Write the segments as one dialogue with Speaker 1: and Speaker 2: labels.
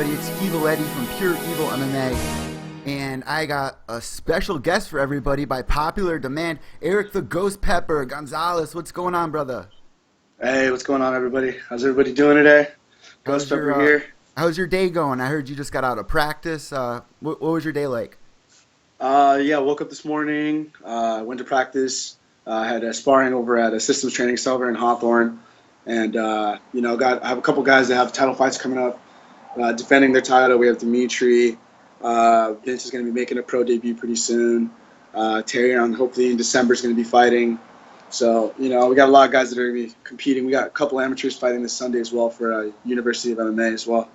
Speaker 1: everybody? It's Evil Eddie from Pure Evil MMA, and I got a special guest for everybody by popular demand, Erick the Ghost Pepper Gonzalez. What's going on, brother?
Speaker 2: Hey, what's going on, everybody? How's everybody doing today? Ghost
Speaker 1: How's
Speaker 2: Pepper
Speaker 1: your
Speaker 2: here.
Speaker 1: How's your day going? I heard you just got out of practice. What was your day like?
Speaker 2: Yeah, woke up this morning, went to practice, had a sparring over at a systems training center in Hawthorne, and I have a couple guys that have title fights coming up, defending their title. We have Dimitri. Vince is going to be making a pro debut pretty soon. Terry, hopefully in December, is going to be fighting. So, we got a lot of guys that are going to be competing. We got a couple amateurs fighting this Sunday as well for University of MMA as well.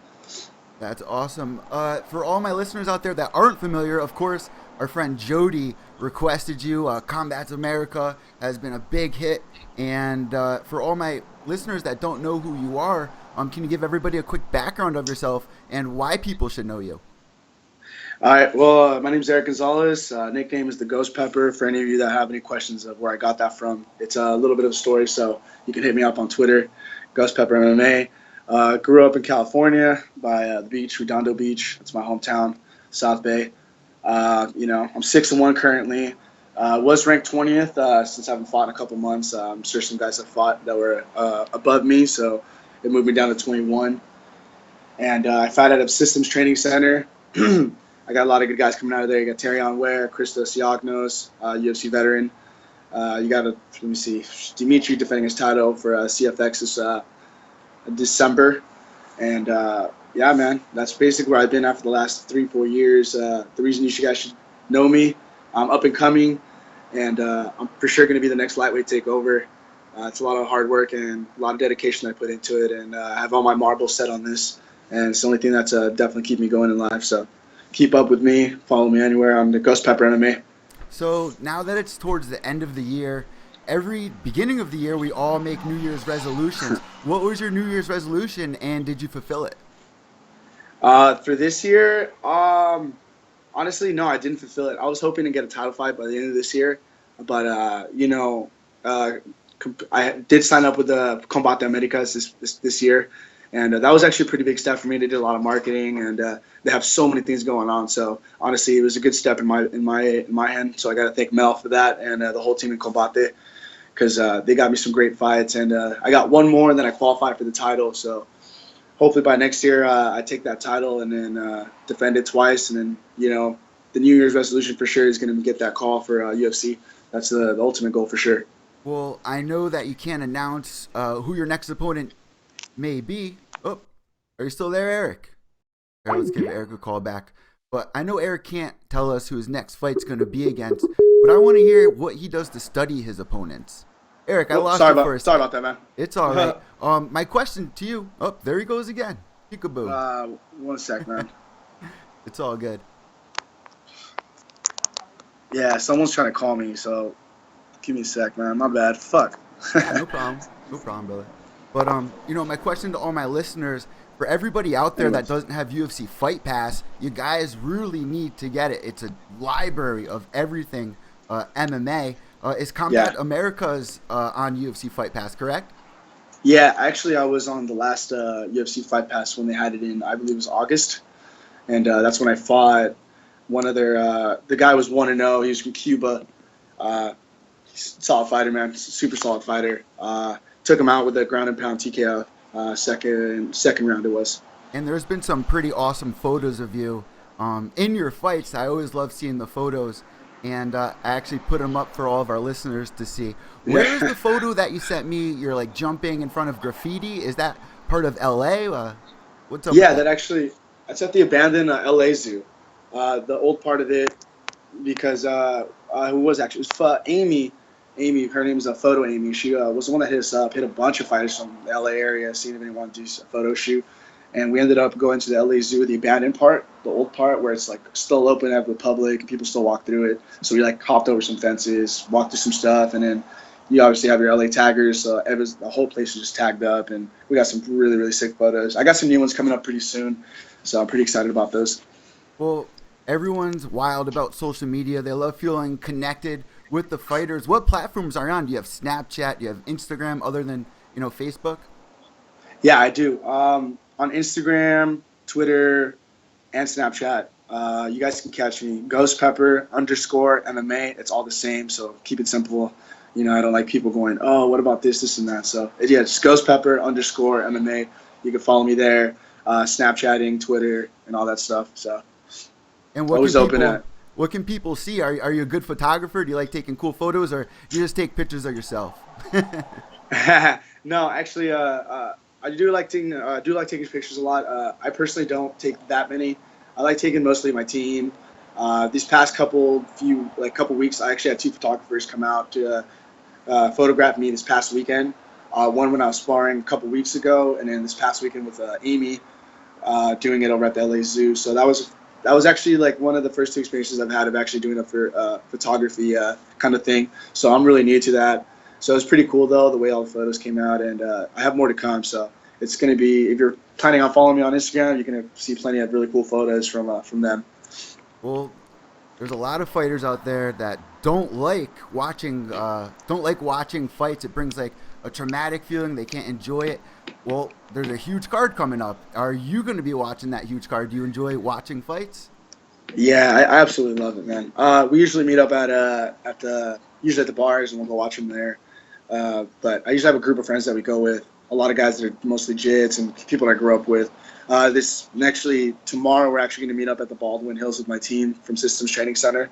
Speaker 1: That's awesome. For all my listeners out there that aren't familiar, of course, our friend Jody requested you. Combat America has been a big hit. And for all my listeners that don't know who you are, can you give everybody a quick background of yourself and why people should know you?
Speaker 2: All right. Well, my name is Erick Gonzalez. Nickname is the Ghost Pepper. For any of you that have any questions of where I got that from, it's a little bit of a story, so you can hit me up on Twitter, Ghost Pepper MMA. Grew up in California by the beach, Redondo Beach. That's my hometown, South Bay. I'm 6-1 currently. Was ranked 20th since I haven't fought in a couple months. I'm sure some guys have fought that were above me, so it moved me down to 21. And I fight at a systems training center. I got a lot of good guys coming out of there. You got Terry Ware, Christos Siagnos, UFC veteran. Dimitri defending his title for CFX this December. And yeah, man, that's basically where I've been at for the last 3-4 years. The reason you guys should know me, I'm up and coming, and I'm for sure going to be the next lightweight takeover. It's a lot of hard work and a lot of dedication I put into it, and I have all my marbles set on this, and it's the only thing that's definitely keep me going in life. So keep up with me, follow me anywhere. I'm the Ghost Pepper MMA.
Speaker 1: So now that it's towards the end of the year, every beginning of the year we all make New Year's resolutions. What was your New Year's resolution, and did you fulfill it?
Speaker 2: For this year, honestly, no, I didn't fulfill it. I was hoping to get a title fight by the end of this year, but I did sign up with the Combate Americas this year, and that was actually a pretty big step for me. They did a lot of marketing, and they have so many things going on. So honestly, it was a good step in my end. So I got to thank Mel for that, and the whole team in Combate, because they got me some great fights, and I got one more, and then I qualified for the title. So hopefully by next year I take that title and then defend it twice, and then the New Year's resolution for sure is going to get that call for UFC. That's the ultimate goal for sure.
Speaker 1: Well, I know that you can't announce who your next opponent may be. Oh, are you still there, Erick? All right, let's give Erick a call back. But I know Erick can't tell us who his next fight's going to be against, but I want to hear what he does to study his opponents. Erick, I lost you first.
Speaker 2: Sorry about that, man.
Speaker 1: It's all right. My question to you. Oh, there he goes again. Peekaboo.
Speaker 2: 1 sec, man.
Speaker 1: It's all good.
Speaker 2: Yeah, someone's trying to call me, so give me a sec, man. My bad. Fuck.
Speaker 1: Yeah, no problem. No problem, brother. But my question to all my listeners, for everybody out there that doesn't have UFC Fight Pass, you guys really need to get it. It's a library of everything MMA. Is Combat Americas on UFC Fight Pass, correct?
Speaker 2: Yeah, actually, I was on the last UFC Fight Pass when they had it in, I believe it was August, and that's when I fought one of their. The guy was 1-0. He was from Cuba. Solid fighter, man. Super solid fighter. Took him out with a ground and pound TKO. Second round it was.
Speaker 1: And there's been some pretty awesome photos of you in your fights. I always love seeing the photos, and I actually put them up for all of our listeners to see. Where's the photo that you sent me? You're like jumping in front of graffiti. Is that part of LA? What's up?
Speaker 2: Yeah, that's at the abandoned LA Zoo. The old part of it, because who was actually it was Amy. Amy, her name is Photo Amy. She was the one that hit us up, hit a bunch of fighters from the LA area, seeing if anyone wanted to do a photo shoot. And we ended up going to the LA Zoo, the abandoned part, the old part, where it's like still open to the public and people still walk through it. So we like hopped over some fences, walked through some stuff, and then you obviously have your LA taggers. So the whole place was just tagged up, and we got some really, really sick photos. I got some new ones coming up pretty soon, so I'm pretty excited about those.
Speaker 1: Well, everyone's wild about social media. They love feeling connected with the fighters. What platforms are you on? Do you have Snapchat? Do you have Instagram other than Facebook?
Speaker 2: Yeah, I do. On Instagram, Twitter, and Snapchat. You guys can catch me, Ghost Pepper _ MMA. It's all the same, so keep it simple. I don't like people going, oh, what about this, and that. So yeah, it's Ghost Pepper _ MMA. You can follow me there, Snapchatting, Twitter, and all that stuff. So
Speaker 1: And
Speaker 2: always open at.
Speaker 1: what can people see? Are you a good photographer? Do you like taking cool photos, or you just take pictures of yourself?
Speaker 2: No, actually, I do like taking pictures a lot. I personally don't take that many. I like taking mostly my team. These past couple weeks, I actually had 2 photographers come out to photograph me this past weekend. One when I was sparring a couple weeks ago, and then this past weekend with Amy, doing it over at the LA Zoo. So that was actually like one of the first 2 experiences I've had of actually doing a photography kind of thing. So I'm really new to that. So it's pretty cool though, the way all the photos came out, and I have more to come. So it's going to be, if you're planning on following me on Instagram, you're going to see plenty of really cool photos from them.
Speaker 1: Well, there's a lot of fighters out there that don't like watching fights. It brings like a traumatic feeling. They can't enjoy it. Well, there's a huge card coming up. Are you going to be watching that huge card? Do you enjoy watching fights?
Speaker 2: Yeah, I absolutely love it, man. We usually meet up at the bars, and we'll go watch them there. But I usually have a group of friends that we go with. A lot of guys that are mostly jits and people that I grew up with. Tomorrow we're actually going to meet up at the Baldwin Hills with my team from Systems Training Center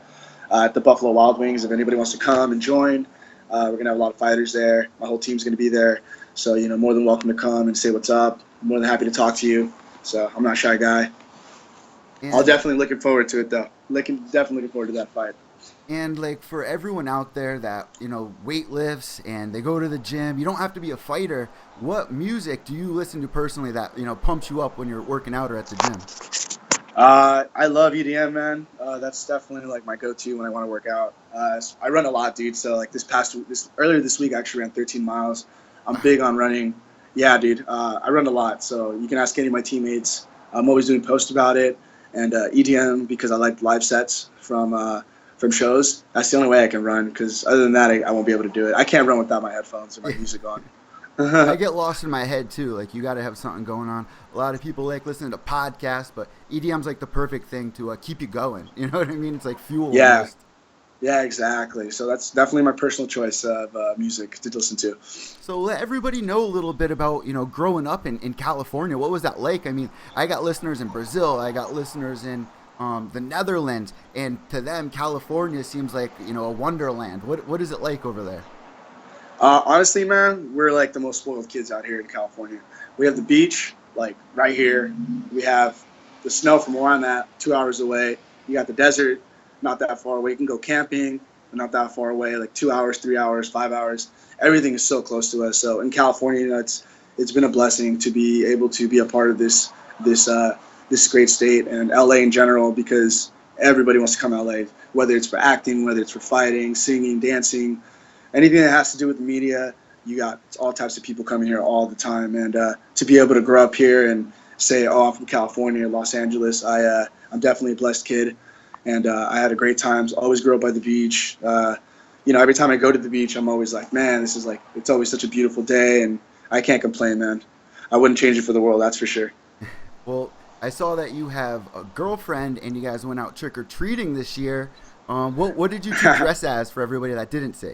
Speaker 2: at the Buffalo Wild Wings. If anybody wants to come and join, we're going to have a lot of fighters there. My whole team's going to be there. So, more than welcome to come and say what's up. I'm more than happy to talk to you. So I'm not a shy guy.
Speaker 1: And
Speaker 2: I'll definitely looking forward to it, though. Definitely looking forward to that fight.
Speaker 1: And like for everyone out there that weight lifts and they go to the gym, you don't have to be a fighter. What music do you listen to personally that pumps you up when you're working out or at the gym?
Speaker 2: I love EDM, man. That's definitely like my go-to when I want to work out. I run a lot, dude. So like earlier this week, I actually ran 13 miles. I'm big on running. Yeah, dude. I run a lot, so you can ask any of my teammates. I'm always doing posts about it, and EDM because I like live sets from shows. That's the only way I can run, because other than that, I won't be able to do it. I can't run without my headphones or my music on.
Speaker 1: I get lost in my head too. Like you got to have something going on. A lot of people like listening to podcasts, but EDM's like the perfect thing to keep you going. You know what I mean? It's like fuel.
Speaker 2: Yeah.
Speaker 1: Almost.
Speaker 2: Yeah, exactly. So that's definitely my personal choice of music to listen to.
Speaker 1: So let everybody know a little bit about, growing up in California. What was that like? I mean, I got listeners in Brazil. I got listeners in the Netherlands. And to them, California seems like, a wonderland. What is it like over there?
Speaker 2: Honestly, man, we're like the most spoiled kids out here in California. We have the beach, like right here. We have the snow from where I'm at, 2 hours away. You got the desert, not that far away. You can go camping, not that far away, like 2 hours, 3 hours, 5 hours. Everything is so close to us. So in California, it's been a blessing to be able to be a part of this great state, and LA in general, because everybody wants to come to LA, whether it's for acting, whether it's for fighting, singing, dancing, anything that has to do with the media. You got all types of people coming here all the time, and to be able to grow up here and say, oh, I'm from California, Los Angeles, I'm definitely a blessed kid. And I had a great time. Always grew up by the beach. Every time I go to the beach, I'm always like, man, it's always such a beautiful day, and I can't complain, man. I wouldn't change it for the world, that's for sure.
Speaker 1: Well, I saw that you have a girlfriend, and you guys went out trick-or-treating this year. What did you two dress as for everybody that didn't see?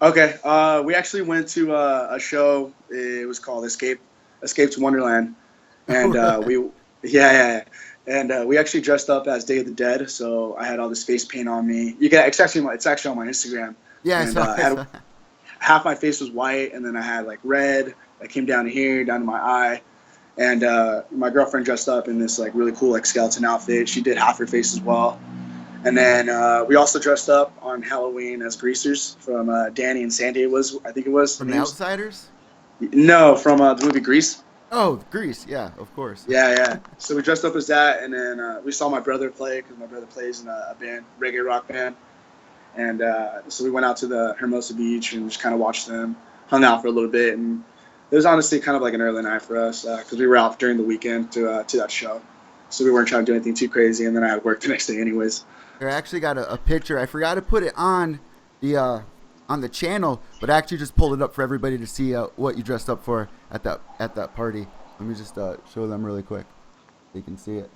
Speaker 2: Okay, we actually went to a show. It was called Escape to Wonderland, and we actually dressed up as Day of the Dead. So I had all this face paint on me. It's actually on my Instagram.
Speaker 1: Yeah,
Speaker 2: and half my face was white, and then I had like red that came down to here, down to my eye. And my girlfriend dressed up in this like really cool like skeleton outfit. She did half her face as well. And then we also dressed up on Halloween as greasers from Danny and Sandy. I think it was
Speaker 1: from The Outsiders.
Speaker 2: No, from the movie Grease.
Speaker 1: Oh, Grease, yeah, of course.
Speaker 2: Yeah. So we dressed up as that, and then we saw my brother play, because my brother plays in a band, reggae rock band. And so we went out to the Hermosa Beach and just kind of watched them, hung out for a little bit, and it was honestly kind of like an early night for us, because we were out during the weekend to that show. So we weren't trying to do anything too crazy, and then I had work the next day anyways.
Speaker 1: I actually got a picture. I forgot to put it on the channel, but I actually just pulled it up for everybody to see what you dressed up for at that party. Let me just show them really quick. They can see it.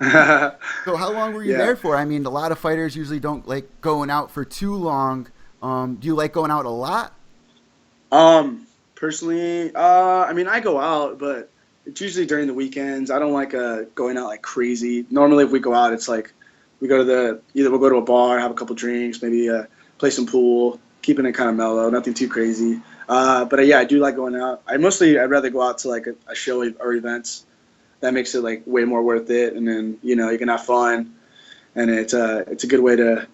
Speaker 2: Yeah.
Speaker 1: So how long were you there for? I mean, a lot of fighters usually don't like going out for too long. Do you like going out a lot?
Speaker 2: Personally, I mean, I go out, but it's usually during the weekends. I don't like going out like crazy. Normally, if we go out, it's like we go to either we'll go to a bar, have a couple drinks, maybe play some pool, keeping it kind of mellow, nothing too crazy. But yeah, I do like going out. I'd rather go out to like a show or events. That makes it like way more worth it, and then you can have fun, and it's a good way to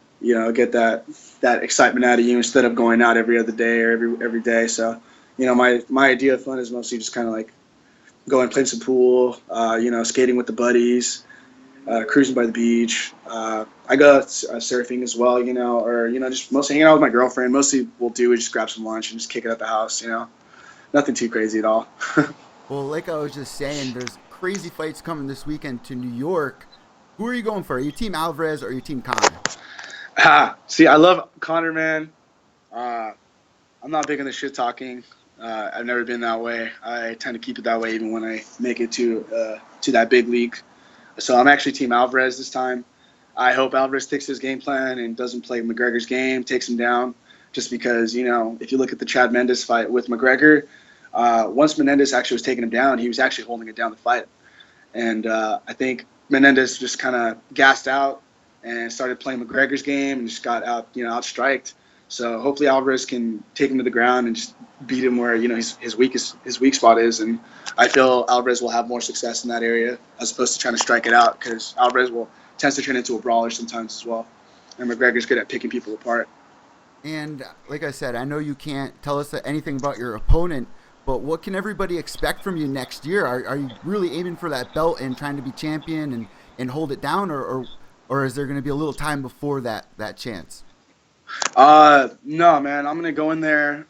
Speaker 2: get that excitement out of you instead of going out every other day or every day. So my idea of fun is mostly just kind of like going playing some pool, skating with the buddies, cruising by the beach. I go surfing as well, or just mostly hanging out with my girlfriend. Mostly we'll do is just grab some lunch and just kick it at the house. Nothing too crazy at all.
Speaker 1: Well, like I was just saying, there's crazy fights coming this weekend to New York. Who are you going for? Are you Team Alvarez or are you Team Connor?
Speaker 2: See, I love Connor, man. Uh, I'm not big on the shit talking. I've never been that way. I tend to keep it that way even when I make it to that big league. So I'm actually Team Alvarez this time. I hope Alvarez sticks to his game plan and doesn't play McGregor's game, takes him down. Just because if you look at the Chad Mendes fight with McGregor, once Menendez actually was taking him down, he was actually holding it down the fight. And I think Menendez just kind of gassed out and started playing McGregor's game and just got outstriked. So hopefully Alvarez can take him to the ground and just beat him where his weak spot is. And I feel Alvarez will have more success in that area as opposed to trying to strike it out, because Alvarez tends to turn into a brawler sometimes as well. And McGregor's good at picking people apart.
Speaker 1: And like I said, I know you can't tell us anything about your opponent, but what can everybody expect from you next year? Are you really aiming for that belt and trying to be champion and hold it down, or is there going to be a little time before that chance?
Speaker 2: No, man. I'm gonna go in there.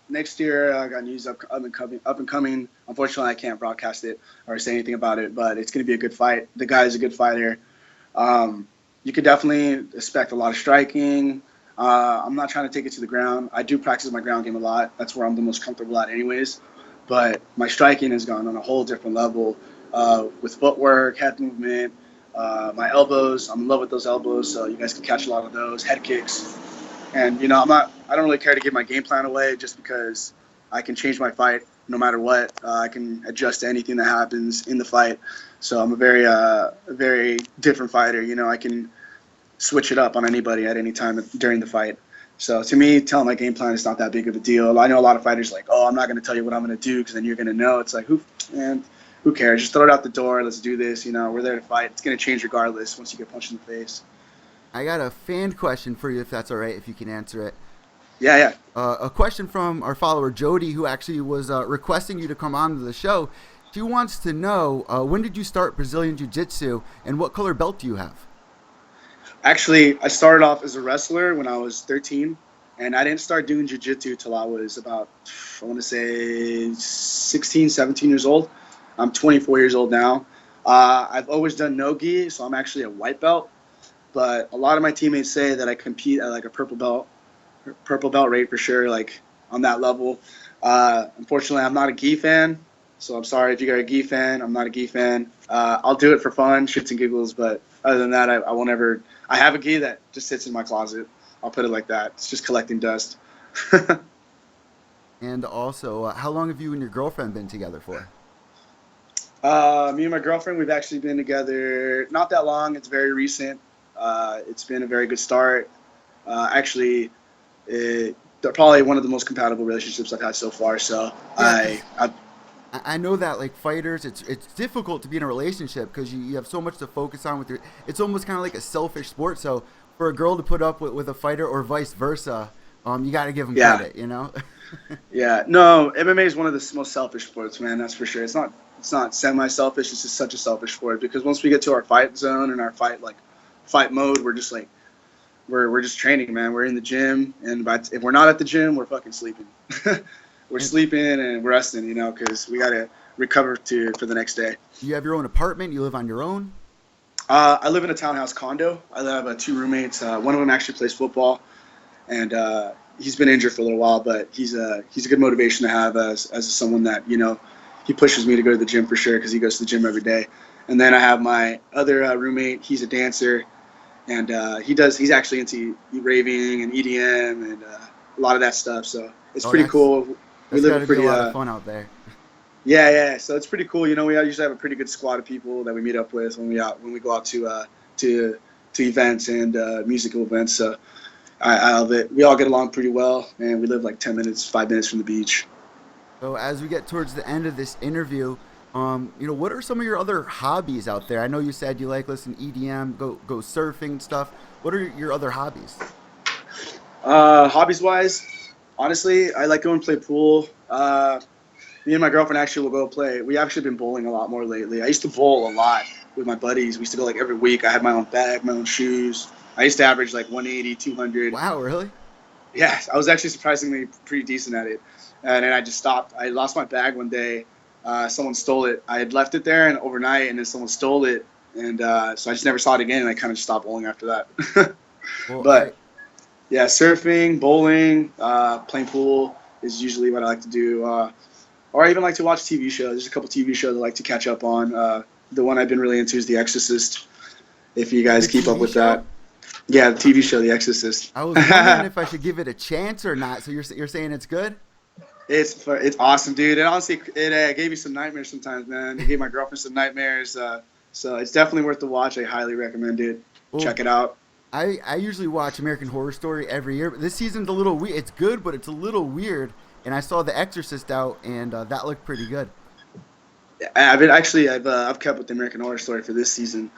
Speaker 2: Next year. I got news up and coming. Up and coming. Unfortunately, I can't broadcast it or say anything about it, but it's gonna be a good fight. The guy is a good fighter. You could definitely expect a lot of striking. I'm not trying to take it to the ground. I do practice my ground game a lot. That's where I'm the most comfortable at, anyways. But my striking has gone on a whole different level with footwork, head movement. My elbows, I'm in love with those elbows, so you guys can catch a lot of those head kicks. And I don't really care to give my game plan away just because I can change my fight no matter what. I can adjust to anything that happens in the fight. So I'm a very different fighter. I can switch it up on anybody at any time during the fight. So to me, telling my game plan is not that big of a deal. I know a lot of fighters like, oh, I'm not going to tell you what I'm going to do because then you're going to know. It's like, who cares? Just throw it out the door. Let's do this. We're there to fight. It's going to change regardless once you get punched in the face.
Speaker 1: I got a fan question for you, if that's all right, if you can answer it.
Speaker 2: Yeah, yeah.
Speaker 1: A question from our follower Jody, who actually was requesting you to come on to the show. She wants to know, when did you start Brazilian Jiu-Jitsu, and what color belt do you have?
Speaker 2: Actually, I started off as a wrestler when I was 13, and I didn't start doing jiu-jitsu till I was about, I want to say, 16, 17 years old. I'm 24 years old now. I've always done no-gi, so I'm actually a white belt. But a lot of my teammates say that I compete at like a purple belt rate for sure, like on that level. Unfortunately, I'm not a gi fan, so I'm sorry if you guys are a gi fan. I'm not a gi fan. I'll do it for fun, shits and giggles, but other than that, I won't ever. I have a gi that just sits in my closet. I'll put it like that. It's just collecting dust.
Speaker 1: And also, how long have you and your girlfriend been together for?
Speaker 2: Me and my girlfriend, we've actually been together not that long. It's very recent. It's been a very good start. Actually, they're probably one of the most compatible relationships I've had so far. So
Speaker 1: Yeah, I know that like fighters, it's difficult to be in a relationship because you have so much to focus on with your. It's almost kind of like a selfish sport. So for a girl to put up with a fighter or vice versa, you got to give them credit,
Speaker 2: Yeah. No, MMA is one of the most selfish sports, man. That's for sure. It's not semi-selfish. It's just such a selfish sport because once we get to our fight zone and our fight mode, we're just like we're just training, man. We're in the gym, and if we're not at the gym, we're fucking sleeping. We're sleeping and we're resting, because we gotta recover for the next day.
Speaker 1: You have your own apartment. You live on your own.
Speaker 2: I live in a townhouse condo. I have 2 roommates. One of them actually plays football, and he's been injured for a little while, but he's a good motivation to have as someone that he pushes me to go to the gym for sure because he goes to the gym every day. And then I have my other roommate. He's a dancer, and he's actually into raving and EDM and a lot of that stuff. So it's pretty cool. We
Speaker 1: That's
Speaker 2: live
Speaker 1: got to be a lot of fun out there.
Speaker 2: Yeah. So it's pretty cool. You know, we usually have a pretty good squad of people that we meet up with when we go out to events and musical events. So I love it. We all get along pretty well, and we live like 5 minutes from the beach.
Speaker 1: So as we get towards the end of this interview, what are some of your other hobbies out there? I know you said you like listening to EDM, go surfing and stuff. What are your other hobbies?
Speaker 2: Hobbies wise, honestly, I like going to play pool. Me and my girlfriend actually will go play. We actually been bowling a lot more lately. I used to bowl a lot with my buddies. We used to go like every week. I had my own bag, my own shoes. I used to average like 180, 200.
Speaker 1: Wow, really?
Speaker 2: Yeah, I was actually surprisingly pretty decent at it. And then I just stopped. I lost my bag one day. Someone stole it. I had left it there and overnight, and then someone stole it. And so I just never saw it again, and I kind of just stopped bowling after that. But yeah, surfing, bowling, playing pool is usually what I like to do. Or I even like to watch TV shows. There's a couple TV shows I like to catch up on. The one I've been really into is The Exorcist. If you guys keep up with that. Yeah, the TV show, The Exorcist.
Speaker 1: I was wondering if I should give it a chance or not. So you're saying it's good?
Speaker 2: It's awesome, dude. And honestly, it gave me some nightmares sometimes, man. It gave my girlfriend some nightmares. So it's definitely worth the watch. I highly recommend it. Well, check it out.
Speaker 1: I usually watch American Horror Story every year, but this season's a little weird. It's good, but it's a little weird. And I saw The Exorcist out, and that looked pretty good.
Speaker 2: I've kept with the American Horror Story for this season.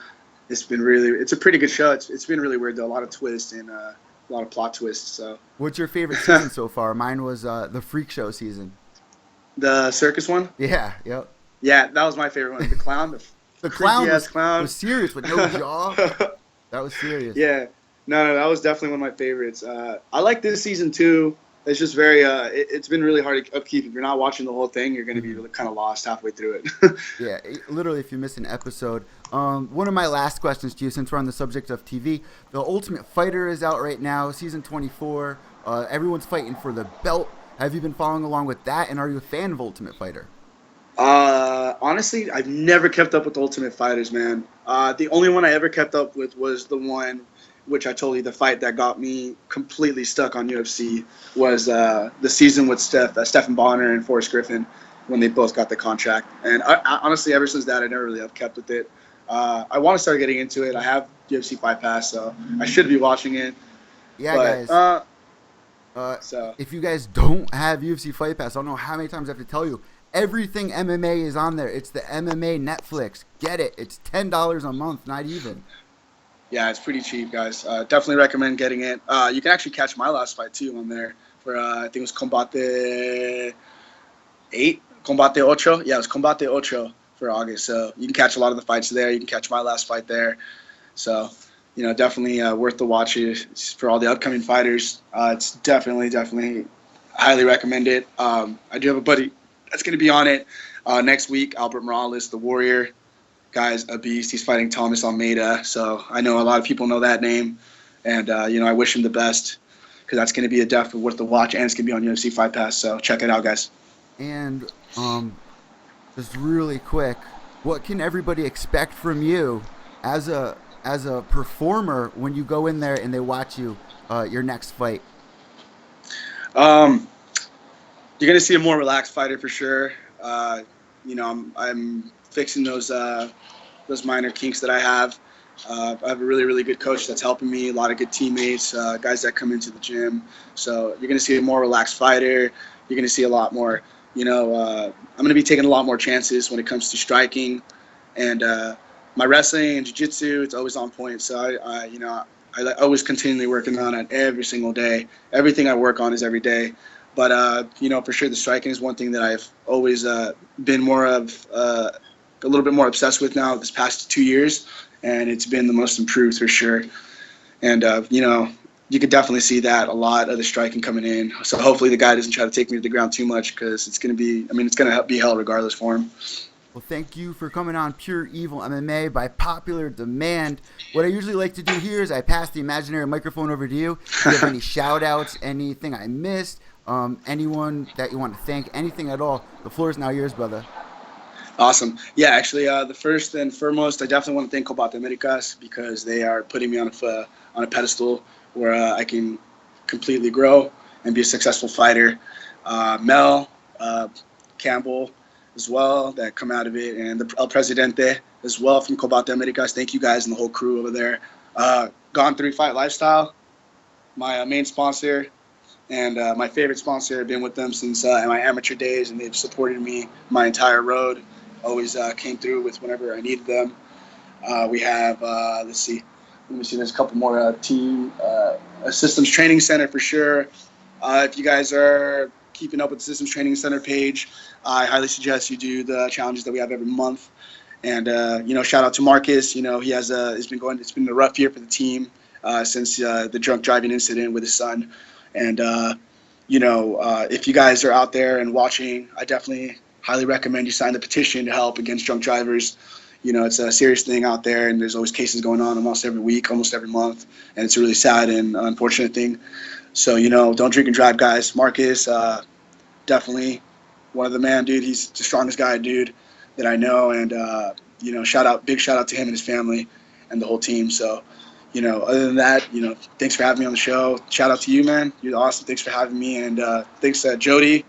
Speaker 2: It's a pretty good show. It's been really weird though. A lot of twists and a lot of plot twists. So.
Speaker 1: What's your favorite season so far? Mine was the Freak Show season.
Speaker 2: The circus one?
Speaker 1: Yeah. Yep.
Speaker 2: Yeah, that was my favorite one. The clown.
Speaker 1: The clown was serious with no jaw. That was serious.
Speaker 2: Yeah. No, that was definitely one of my favorites. I like this season too. It's just very. It's been really hard to upkeep. If you're not watching the whole thing, you're going to be really kind of lost halfway through it.
Speaker 1: Yeah, literally, if you miss an episode. One of my last questions to you, since we're on the subject of TV, The Ultimate Fighter is out right now, season 24. Everyone's fighting for the belt. Have you been following along with that, and are you a fan of Ultimate Fighter?
Speaker 2: Honestly, I've never kept up with Ultimate Fighters, man. The only one I ever kept up with was the one, which I told you, the fight that got me completely stuck on UFC was the season with Stephen Bonner and Forrest Griffin when they both got the contract. And I, honestly, ever since that, I never really have kept with it. I want to start getting into it. I have UFC Fight Pass, so I should be watching it.
Speaker 1: Yeah,
Speaker 2: but,
Speaker 1: guys. If you guys don't have UFC Fight Pass, I don't know how many times I have to tell you. Everything MMA is on there. It's the MMA Netflix. Get it. It's $10 a month, not even.
Speaker 2: Yeah, it's pretty cheap, guys. Definitely recommend getting it. You can actually catch my last fight, too, on there. For I think it was Combate 8? Combate Ocho? Yeah, it was Combate Ocho for August. So you can catch a lot of the fights there. You can catch my last fight there. So, definitely worth the watch for all the upcoming fighters. It's definitely highly recommend it. I do have a buddy that's going to be on it next week, Albert Morales, the Warrior. Guy's a beast. He's fighting Thomas Almeida. So I know a lot of people know that name. And, I wish him the best because that's going to be definitely worth the watch, and it's going to be on UFC Fight Pass. So check it out, guys.
Speaker 1: And just really quick, what can everybody expect from you as a performer when you go in there and they watch you your next fight?
Speaker 2: You're going to see a more relaxed fighter for sure. I'm fixing those minor kinks that I have. I have a really, really good coach that's helping me, a lot of good teammates, guys that come into the gym. So you're going to see a more relaxed fighter. You're going to see a lot more, I'm going to be taking a lot more chances when it comes to striking. And my wrestling and jiu-jitsu, it's always on point. So I always continually working on it every single day. Everything I work on is every day. But, for sure the striking is one thing that I've always been a little bit more obsessed with now this past 2 years. And it's been the most improved for sure. And, you could definitely see that a lot of the striking coming in. So hopefully the guy doesn't try to take me to the ground too much because it's going to be hell regardless for him.
Speaker 1: Well, thank you for coming on Pure Evil MMA by popular demand. What I usually like to do here is I pass the imaginary microphone over to you. If you have any shout-outs, anything I missed, anyone that you want to thank, anything at all, the floor is now yours, brother.
Speaker 2: Awesome. Yeah, actually, the first and foremost, I definitely want to thank Combate Americas because they are putting me on a pedestal where I can completely grow and be a successful fighter. Mel, Campbell, as well, that come out of it, and the El Presidente as well from Combate Americas. Thank you guys and the whole crew over there. Gone 3 Fight Lifestyle, my main sponsor. And my favorite sponsor, I've been with them since my amateur days, and they've supported me my entire road. Always came through with whenever I needed them. We have, let me see, there's a couple more team, a systems training center for sure. If you guys are keeping up with the systems training center page, I highly suggest you do the challenges that we have every month. And, shout out to Marcus. It's been a rough year for the team since the drunk driving incident with his son. And, if you guys are out there and watching, I definitely highly recommend you sign the petition to help against drunk drivers. It's a serious thing out there, and there's always cases going on almost every week, almost every month. And it's a really sad and unfortunate thing. So, don't drink and drive, guys. Marcus, definitely one of the man, dude. He's the strongest guy, dude, that I know. And, big shout out to him and his family and the whole team. So, other than that, thanks for having me on the show. Shout out to you, man. You're awesome. Thanks for having me. And thanks, Jody,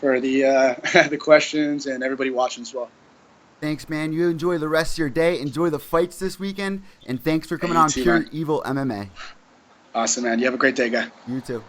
Speaker 2: for the the questions and everybody watching as well.
Speaker 1: Thanks, man. You enjoy the rest of your day. Enjoy the fights this weekend. And thanks for coming on
Speaker 2: too,
Speaker 1: Pure
Speaker 2: man.
Speaker 1: Evil MMA.
Speaker 2: Awesome, man. You have a great day, guy.
Speaker 1: You too.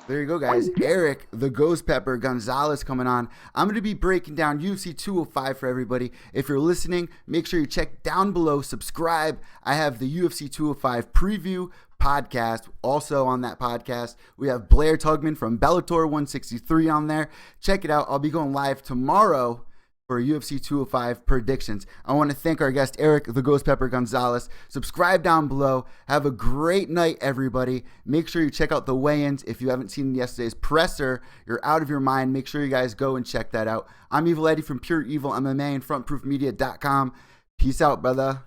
Speaker 1: There you go, guys. Erick, the Ghost Pepper Gonzalez coming on. I'm going to be breaking down UFC 205 for everybody. If you're listening, make sure you check down below, subscribe. I have the UFC 205 preview podcast also on that podcast. We have Blair Tugman from Bellator 163 on there. Check it out. I'll be going live tomorrow for UFC 205 predictions. I want to thank our guest, Erick, the Ghost Pepper Gonzalez. Subscribe down below. Have a great night, everybody. Make sure you check out the weigh-ins. If you haven't seen yesterday's presser, you're out of your mind. Make sure you guys go and check that out. I'm Evil Eddie from Pure Evil MMA and FrontProofMedia.com. Peace out, brother.